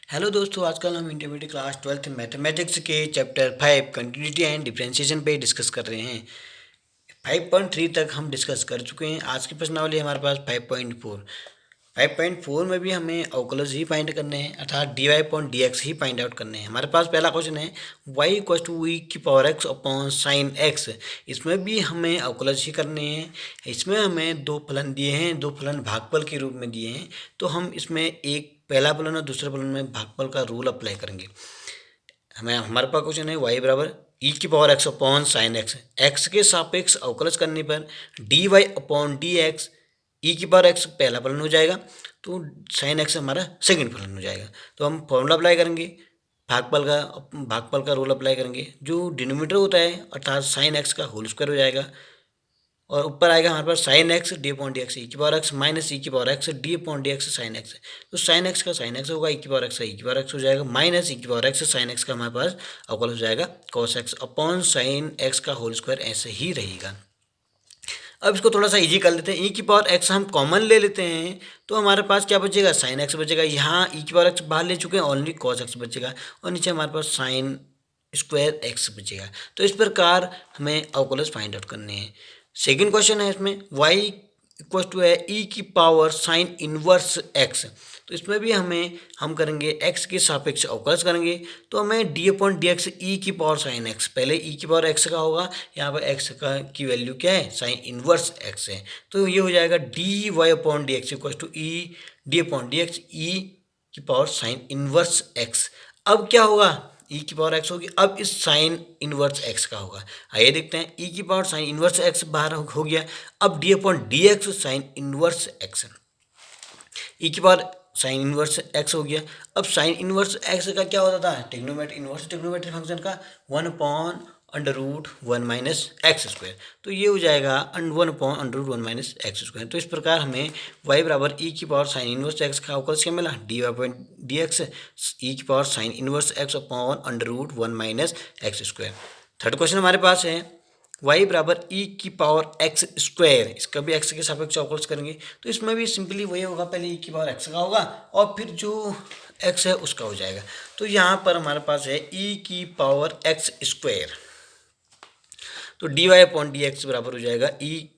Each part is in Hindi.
हेलो दोस्तों, आजकल हम इंटरमीडिएट क्लास 12th मैथमेटिक्स के चैप्टर 5 कंटिन्यूटी एंड डिफरेंशिएशन पे डिस्कस कर रहे हैं। 5.3 तक हम डिस्कस कर चुके हैं। आज की प्रश्नावली हमारे पास 5.4। 5.4 में भी हमें अवकलज ही फाइंड करने हैं, अर्थात d y upon d x ही फाइंड आउट करने हैं। हमारे पास पहला क्वेश्चन है y इक्वल टू ई की power x upon sine x. इसमें भी हमें अवकलज ही करने हैं। इसमें हमें दो फलन दिए हैं, दो फलन भागफल के रूप में दिए हैं। तो हम इसमें एक पहला फलन और दूसरे फलन में भागफल का रूल अप्लाई करेंगे। हमारे पास क्वेश्चन है y बराबर ई की power x upon sine x. एक्स के सापेक्ष अवकलज करने पर d y upon d x, e की पावर एक्स पहला फलन हो जाएगा, तो साइन एक्स हमारा सेकंड फलन हो जाएगा। तो हम फॉर्मूला अप्लाई करेंगे, भागफल का रूल अप्लाई करेंगे। जो डिनोमिनेटर होता है अर्थात साइन एक्स का होल स्क्वायर हो जाएगा, और ऊपर आएगा हमारे पास sine x d upon d x e की पावर एक्स माइनस ई की power x d upon d x sine x. तो साइन एक्स का साइन एक्स होगा, ई की पावर एक्स का ई की पावर एक्स हो जाएगा, माइनस ई की पावर एक्स साइन एक्स का हमारे पास अवकल हो जाएगा cos x upon sine x का होल स्क्वायर, ऐसे ही रहेगा। अब इसको थोड़ा सा इजी कर लेते हैं। ई की पावर एक्स हम कॉमन ले लेते हैं, तो हमारे पास क्या बचेगा, साइन एक्स बचेगा। यहाँ ई की पावर एक्स बाहर ले चुके हैं, ओनली कॉस एक्स बचेगा, और नीचे हमारे पास साइन स्क्वायर एक्स बचेगा। तो इस प्रकार हमें अवकलज फाइंड आउट करने हैं। सेकेंड क्वेश्चन है इसमें y इक्वल टू है ई की पावर साइन इनवर्स एक्स। तो इसमें भी हम करेंगे x के सापेक्ष अवकलज करेंगे, तो हमें D upon d x e की पावर साइन एक्स, पहले ई की पावर x का होगा, यहाँ पर x का की वैल्यू क्या है, साइन इनवर्स x है। तो ये हो जाएगा d y upon d x equal to e d upon d x e की पावर साइन इनवर्स x। अब क्या होगा, ई की पावर एक्स होगी, अब इस साइन इनवर्स एक्स का होगा। आइए देखते हैं, ई की पावर साइन इनवर्स एक्स बाहर हो गया। अब d upon d x sine inverse x, e की पावर साइन इनवर्स एक्स हो गया। अब साइन इनवर्स एक्स का क्या होता था, टिग्नोमेट्री इनवर्स टिग्नोमेट्री फंक्शन का 1/√1 माइनस एक्स स्क्वायर। तो ये हो जाएगा 1/√1 माइनस एक्स स्क्वायर। तो इस प्रकार हमें y बराबर ई की पावर साइन इनवर्स एक्स का अवकलज क्या मिला, d y upon d x e की power sine inverse x upon √1 minus x square. Third question हमारे पास है y बराबर ई की पावर एक्स स्क्वायर। इसका भी एक्स के सापेक्ष अवकलज करेंगे, तो इसमें भी सिंपली वही होगा, पहले ई की पावर एक्स का होगा और फिर जो एक्स है उसका हो जाएगा। तो यहाँ पर हमारे पास है ई की पावर एक्स स्क्वायर, तो d y upon d x बराबर हो जाएगा ई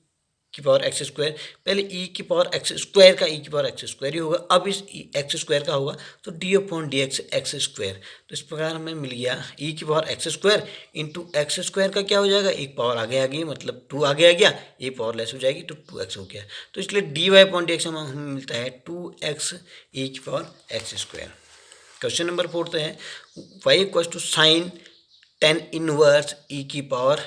की पावर एक्स स्क्वायर। पहले ई की पावर एक्स स्क्वायर का ई की पावर एक्स स्क्वायर ही होगा, अब इस एक्स स्क्वायर का होगा तो d upon d x x square. तो इस प्रकार हमें मिल गया ई की power x square into x square का क्या हो जाएगा, एक पावर आगे आ गई, मतलब 2 आगे आ गया, एक पावर लेस हो जाएगी तो 2x हो गया। तो इसलिए d y upon d x हमें मिलता है 2x ई की power x square. Question number 4 है y equal to sine tan inverse e की पावर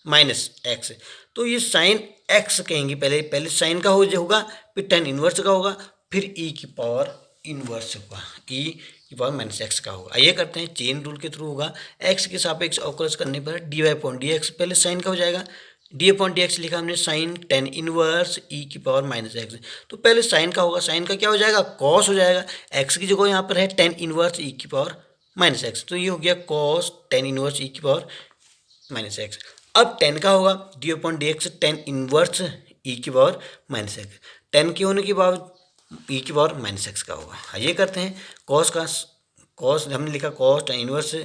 माइनस एक्स। तो ये साइन एक्स कहेंगे, पहले साइन का होगा, फिर टेन इनवर्स का होगा, फिर ई की पावर इनवर्स होगा, ई की पावर माइनस एक्स का होगा। आइए करते हैं, चेन रूल के थ्रू होगा। एक्स के सापेक्ष अवकलज करने पर d y upon d x, पहले साइन का हो जाएगा, डी अपॉन डी एक्स लिखा हमने, साइन टेन इनवर्स ई की पावर माइनस एक्स। तो पहले साइन का होगा, साइन का क्या हो जाएगा, कॉस हो जाएगा। एक्स की जगह यहाँ पर है टेन इनवर्स ई की पावर माइनस एक्स, तो ये हो गया कॉस टेन इनवर्स ई की पावर माइनस एक्स। अब टेन का होगा, D upon d x ten inverse e की पावर माइनस एक्स, टेन के होने के बाद ई की पावर माइनस एक्स का होगा। आइए करते हैं, कॉस हमने लिखा कॉस टेन इनवर्स ई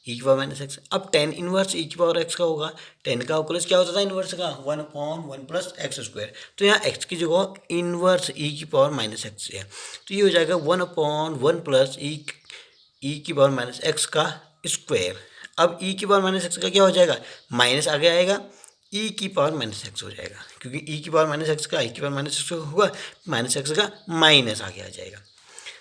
की पावर माइनस एक्स। अब टेन इनवर्स ई की पावर एक्स का होगा, टेन का अवकलज क्या होता था इनवर्स का, 1/1 प्लस एक्स स्क्वायर। तो यहाँ एक्स की जगह इनवर्स ई की पावर माइनस एक्स है, तो ये हो जाएगा 1/1 प्लस ई की पावर माइनस एक्स का स्क्वायर। अब ई की पावर माइनस एक्स का क्या हो जाएगा, माइनस आगे आएगा, ई की पावर माइनस एक्स हो जाएगा, क्योंकि ई की पावर माइनस एक्स का ई की पावर माइनस एक्स होगा, माइनस एक्स का माइनस आगे आ जाएगा।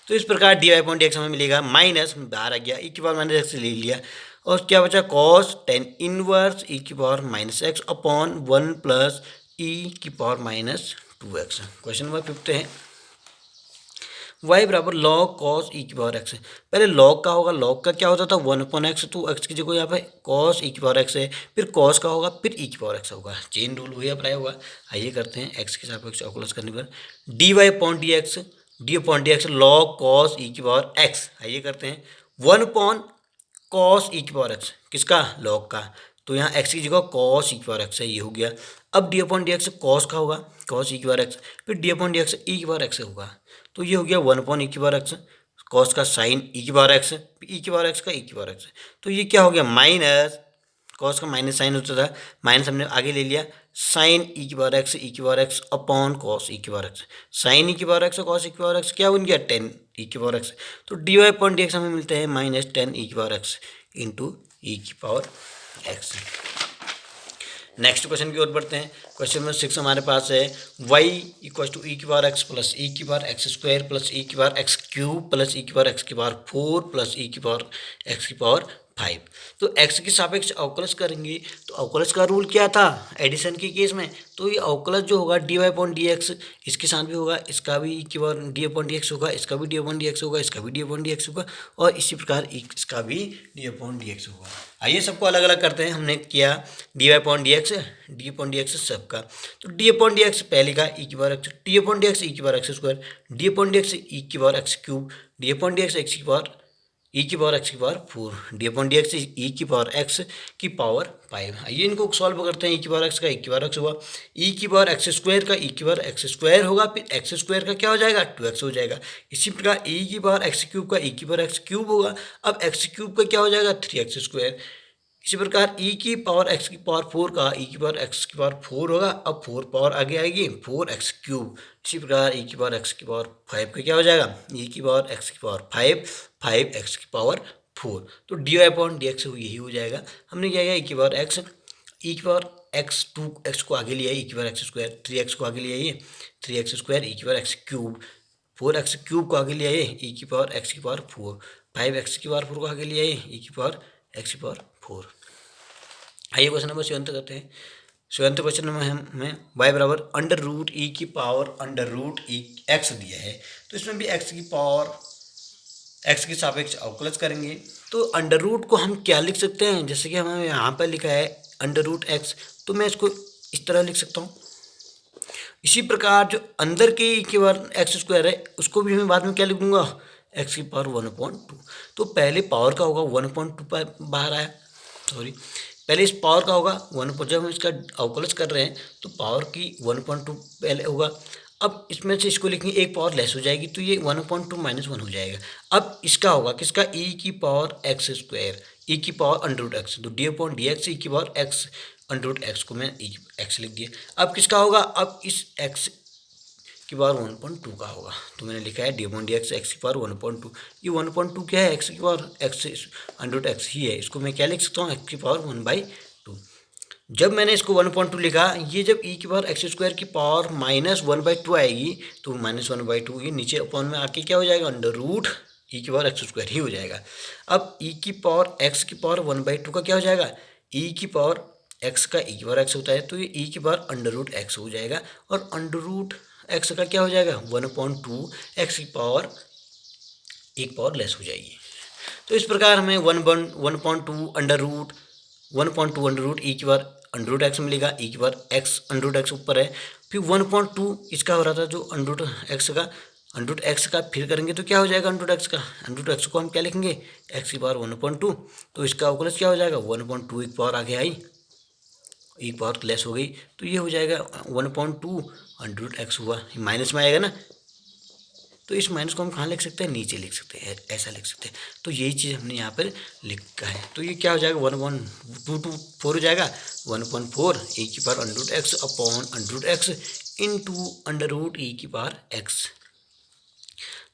तो इस प्रकार d y upon d x हमें मिलेगा, माइनस बाहर आ गया, ई की पावर माइनस एक्स ले लिया, और क्या बचा, कॉस टेन इनवर्स ई की power minus x upon 1 plus e की power minus 2x। Question number 5 है y बराबर लॉग कॉस ई की पावर एक्स। पहले लॉग का होगा, लॉग का क्या होता था 1/x, तो एक्स की जगह यहाँ पे कॉस ई की पावर एक्स है, फिर कॉस का होगा, फिर ई की पावर एक्स होगा, चेन रूल वही अप्लाई होगा। आइए करते हैं, एक्स के सापेक्ष अवकलज करने पर d y upon d upon d x log cos e की पावर एक्स। आइए करते हैं, 1 कॉस ई की पावर एक्स, किसका, लॉग का, तो यहाँ एक्स की जगह कॉस ई की पावर एक्स है, ये हो गया। अब d upon d x cos का होगा, कॉस ई की पावर एक्स, फिर D upon d x e की पावर एक्स होगा, तो ये हो गया 1/e की पावर एक्स कॉस का साइन ई की पावर एक्स, ई की पावर एक्स का ई की पावर एक्स। तो ये क्या हो गया, माइनस कॉस का माइनस साइन होता था, माइनस हमने आगे ले लिया, साइन ई की पावर एक्स, ई की power x upon cos e की पावर एक्स। साइन ई की पावर एक्स और कॉस ई की पावर एक्स क्या बन गया, टेन ई की पावर एक्स। तो d y upon d x हमें मिलता है माइनस टेन ई की पावर एक्स इंटू ई की पावर एक्स। नेक्स्ट क्वेश्चन की ओर बढ़ते हैं। क्वेश्चन नंबर 6 हमारे पास है y इक्वल टू ई की पावर एक्स प्लस ई की power x square plus e की power x cube plus e की पावर एक्स की पावर 4 प्लस ई की पावर एक्स की पावर 5। तो x के सापेक्ष अवकलज करेंगे, तो अवकलज का रूल क्या था एडिशन के केस में, तो ये अवकलज जो होगा d y upon d x इसके साथ भी होगा, इसका भी ई की power d upon d x होगा, इसका भी डी अपॉन डी एक्स होगा, इसका भी डी अपॉन डी एक्स होगा, और इसी प्रकार इसका भी डी अपॉन डी एक्स होगा। आइए सबको अलग अलग करते हैं। हमने किया d y upon d x सबका, तो डी अपॉन डी एक्स पहले का ई की power x, d upon d x e की power x square, d upon d x e की power x cube, d upon d x x की पावर ई की पावर एक्स की power 4, d upon d x e की पावर एक्स की पावर 5। आइए इनको सॉल्व करते हैं। ई की पावर एक्स का ई की पावर एक्स हुआ, ई की पावर एक्स स्क्वायर का ई की पावर एक्स स्क्वायर होगा, फिर एक्स स्क्वायर का क्या हो जाएगा 2x हो जाएगा। इसी प्रकार ई की पावर एक्स क्यूब का ई की पावर एक्स क्यूब होगा, अब एक्स क्यूब का क्या हो जाएगा 3x स्क्वायर। इसी प्रकार ई की पावर एक्स की पावर 4 का ई की पावर एक्स की पावर 4 होगा, अब 4 पावर आगे आएगी 4x क्यूब। इसी प्रकार ई की पावर एक्स की पावर 5 का क्या हो जाएगा ई की पावर एक्स की पावर 5x की पावर 4। तो d y upon d x यही हो जाएगा। हमने क्या किया ई की पावर एक्स 2x को आगे लिया ई की पावर एक्स स्क्वायर, 3x को आगे लिया ये 3x स्क्वायर ई की power x cube, 4x cube को आगे लिया ये ई की पावर एक्स की पावर 4, 5x की पावर 4 को आगे लिया ये ई की पावर एक्स की पावर 4। आइए क्वेश्चन नंबर 7 करते हैं। 7 क्वेश्चन में हमें y बराबर अंडर रूट ई की पावर अंडर रूट ई एक्स दिया है, तो इसमें भी x की पावर x के सापेक्ष अवकलज करेंगे। तो अंडर रूट को हम क्या लिख सकते हैं, जैसे कि हमें यहाँ पर लिखा है अंडर रूट एक्स, तो मैं इसको इस तरह लिख सकता हूँ। इसी प्रकार जो अंदर के ई की पावर एक्स स्क्वायर है उसको भी मैं बाद में क्या लिख दूंगा एक्स की पावर 1/2। तो पहले पावर का होगा 1/2 बाहर आया, सॉरी पहले इस पावर का होगा 1, जब हम इसका अवकलज कर रहे हैं तो पावर की 1/2 पहले होगा। अब इसमें से इसको लिखेंगे एक पावर लेस हो जाएगी, तो ये 1/2 -1 हो जाएगा। अब इसका होगा किसका ई की पावर एक्स स्क्वायर, ई की पावर अंडर रूट एक्स, तो d upon d x e की power x under root x को मैं ई एक्स लिख दिया। अब किसका होगा, अब इस एक्स की पावर 1/2 का होगा, तो मैंने लिखा है d upon d x x की पावर 1/2। ये 1/2 क्या है, एक्स की power x under root x ही है, इसको मैं क्या लिख सकता हूँ एक्स की पावर 1/2। जब मैंने इसको 1/2 लिखा, ये जब ई की पावर एक्स स्क्वायर की पावर -1/2 आएगी तो -1/2 ये नीचे अपॉन में आके क्या हो जाएगा अंडर रूट ई की पावर एक्स स्क्वायर ही हो जाएगा। अब ई की पावर एक्स की पावर 1/2 का क्या हो जाएगा, ई की पावर एक्स का ई की पावर एक्स होता है, तो ये ई की पावर अंडर रूट एक्स हो जाएगा, और अंडर रूट एक्स का क्या हो जाएगा 1/2 एक्स की पावर एक पावर लेस हो जाएगी। तो इस प्रकार हमें 1/2 under root 1/2 under root e की पावर अंडर रूट एक्स मिलेगा, ई की power x under root x ऊपर है, फिर 1/2 इसका हो रहा था जो अंडर रूट एक्स का फिर करेंगे तो क्या हो जाएगा अंडर रूट एक्स का, अंडर रूट एक्स को हम क्या लिखेंगे एक्स की पावर 1/2, तो इसका अवकलज क्या हो जाएगा 1/2 एक पावर आगे आई एक पावर लेस हो गई, तो ये हो जाएगा 1/2 अंडर रूट एक्स हुआ, माइनस में आएगा ना, तो इस माइनस को हम कहाँ लिख सकते हैं नीचे लिख सकते हैं, ऐसा लिख सकते हैं। तो यही चीज़ हमने यहाँ पर लिखा है, तो ये क्या हो जाएगा 1/2 हो जाएगा 1/4 ए की power under root x upon under root x into under root e की पावर एक्स।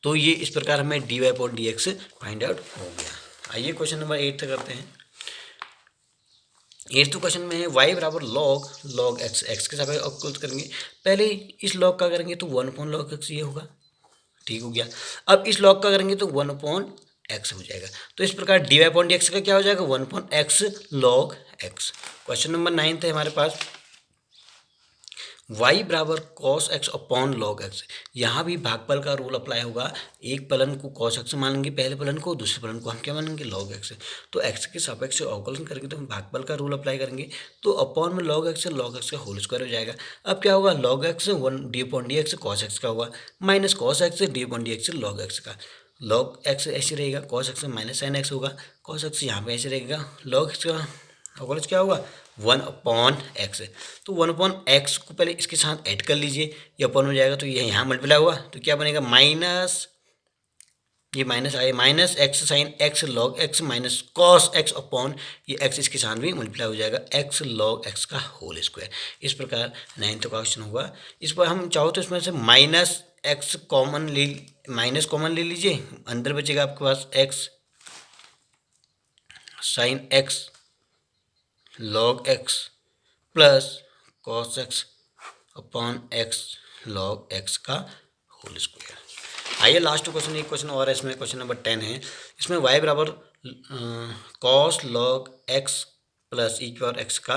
तो ये इस प्रकार हमें d y upon d x find out हो गया। आइए क्वेश्चन नंबर 8 करते हैं। 8th क्वेश्चन में है y बराबर log x, x के सापेक्ष अवकलज करेंगे। पहले इस log का करेंगे तो 1/log x ये होगा, ठीक हो गया। अब इस log का करेंगे तो 1/x हो जाएगा, तो इस प्रकार d y upon d x का क्या हो जाएगा 1/x log x। Question number 9 है हमारे पास y बराबर cos x upon log x। यहाँ भी भागफल का रूल अप्लाई होगा, एक फलन को cos x मानेंगे पहले फलन को, दूसरे फलन को हम क्या मानेंगे log x। तो x के सापेक्ष अवकलन करेंगे तो हम भागफल का रूल अप्लाई करेंगे, तो अपॉन में log x का होल स्क्वायर हो जाएगा। अब क्या होगा log x 1 D upon d x cos x का होगा, minus cos x D upon d x log x का, log x ऐसे रहेगा, cos x minus sin x होगा, cos x यहाँ पे ऐसे रहेगा, log x का अवकलज क्या होगा 1/x। तो 1/x को पहले इसके साथ ऐड कर लीजिए, ये अपन हो जाएगा, तो ये यहाँ मल्टीप्लाई हुआ तो क्या बनेगा माइनस ये माइनस आए, minus x sine x log x minus cos x upon ये एक्स इसके साथ भी मल्टीप्लाई हो जाएगा एक्स लॉग एक्स का होल स्क्वायर। इस प्रकार 9th का क्वेश्चन होगा। इस पर हम चाहो तो इसमें से माइनस एक्स कॉमन ले, माइनस कॉमन ले लीजिए, अंदर बचेगा आपके पास x sine x log x plus cos x upon x log x का होल स्क्वायर। आइए लास्ट क्वेश्चन, एक क्वेश्चन और है इसमें, क्वेश्चन नंबर 10 है। इसमें y बराबर cos log x plus e की पावर एक्स का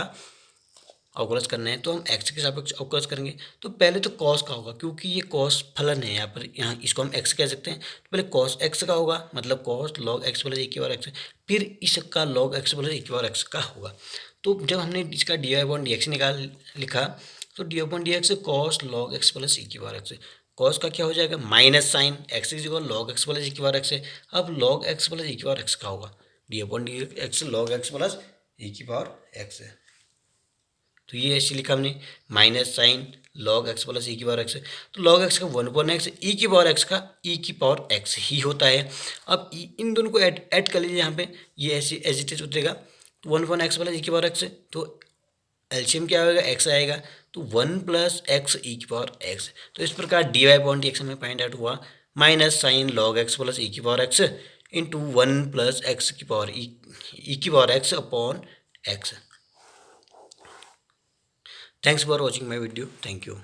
अवकलज करना है, तो हम x के सापेक्ष अवकलज करेंगे। तो पहले तो cos का होगा, क्योंकि ये cos फलन है यहाँ पर, यहाँ इसको हम x कह सकते हैं। तो पहले cos x का होगा, मतलब cos log x plus e की पावर x, फिर इसका log x प्लस e की पावर x का होगा। तो जब हमने इसका dy अपॉन dx लिखा, तो dy upon dx cos log x plus e की पावर x, cos का क्या हो जाएगा minus sine x is equal log x plus e की पावर x है। अब log x प्लस e की पावर x का होगा, dy upon dx log x plus e की पावर x है। तो ये ऐसे लिखा हमने, minus sine log x plus e की पावर एक्स है। तो लॉग एक्स का 1/x, ई की पावर एक्स का ई की पावर एक्स ही होता है। अब इन दोनों को ऐड कर लीजिए यहाँ पे, ये ऐसे एज इट इज उतरेगा। तो 1/x प्लस ई की पावर एक्स है, तो एलसीएम क्या होगा, एक्स आएगा। तो 1 प्लस एक्स ई की पावर एक्स। तो इस प्रकार d y upon d x हमें फाइंड आउट हुआ, minus sine log x plus e की power x into 1 plus x की पावर ई की power x upon x. Thanks for watching my video. Thank you.